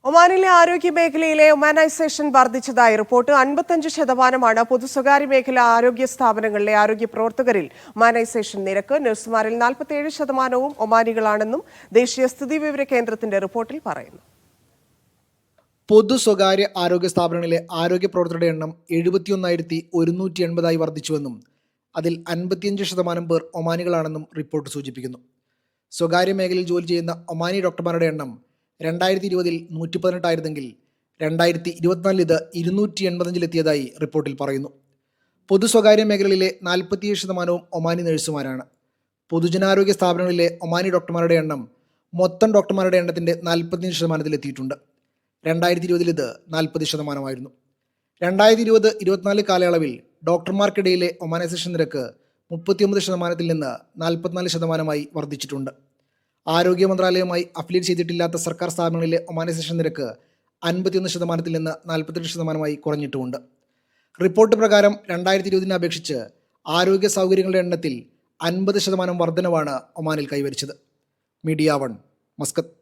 ഒമാനിലെ ആരോഗ്യ മേഖലയിലെ ഒമാനൈസേഷൻ വർദ്ധിച്ചതായി റിപ്പോർട്ട്. 55% പൊതു സ്വകാര്യ മേഖല ആരോഗ്യ സ്ഥാപനങ്ങളിലെ ആരോഗ്യ പ്രവർത്തകരിൽ ഒമാനൈസേഷൻ നിരക്ക്. നഴ്സുമാരിൽ 47% ഒമാനികളാണെന്നും ദേശീയ സ്ഥിതിവിവര കേന്ദ്രത്തിന്റെ റിപ്പോർട്ടിൽ പറയുന്നു. പൊതു സ്വകാര്യ ആരോഗ്യ സ്ഥാപനങ്ങളിലെ ആരോഗ്യ പ്രവർത്തകരുടെ എണ്ണം 71,180 വർദ്ധിച്ചുവെന്നും അതിൽ 55% പേർ ഒമാനികളാണെന്നും റിപ്പോർട്ട് സൂചിപ്പിക്കുന്നു. സ്വകാര്യ മേഖലയിൽ ജോലി ചെയ്യുന്ന ഒമാനി ഡോക്ടർമാരുടെ എണ്ണം 2020 118 ആയിരുന്നെങ്കിൽ 2024 ഇത് 285 റിപ്പോർട്ടിൽ പറയുന്നു. പൊതു സ്വകാര്യ മേഖലയിലെ 47% ഒമാനി നഴ്സുമാരാണ്. പൊതുജനാരോഗ്യ സ്ഥാപനങ്ങളിലെ ഒമാനി ഡോക്ടർമാരുടെ എണ്ണം മൊത്തം ഡോക്ടർമാരുടെ എണ്ണത്തിൻ്റെ 45% എത്തിയിട്ടുണ്ട്. 2020 ഇത് 40%. 2020-24 കാലയളവിൽ ഡോക്ടർമാർക്കിടയിലെ ഒമാനൈസേഷൻ നിരക്ക് 39% നിന്ന് 44% വർദ്ധിച്ചിട്ടുണ്ട്. ആരോഗ്യ മന്ത്രാലയവുമായി അഫിലിയേറ്റ് ചെയ്തിട്ടില്ലാത്ത സർക്കാർ സ്ഥാപനങ്ങളിലെ ഒമാനൈസേഷൻ നിരക്ക് 51% നിന്ന് 48% കുറഞ്ഞിട്ടുമുണ്ട്. റിപ്പോർട്ട് പ്രകാരം 2020 അപേക്ഷിച്ച് ആരോഗ്യ സൗകര്യങ്ങളുടെ എണ്ണത്തിൽ 50% വർധനവാണ് ഒമാനിൽ കൈവരിച്ചത്. Media 1, Muscat.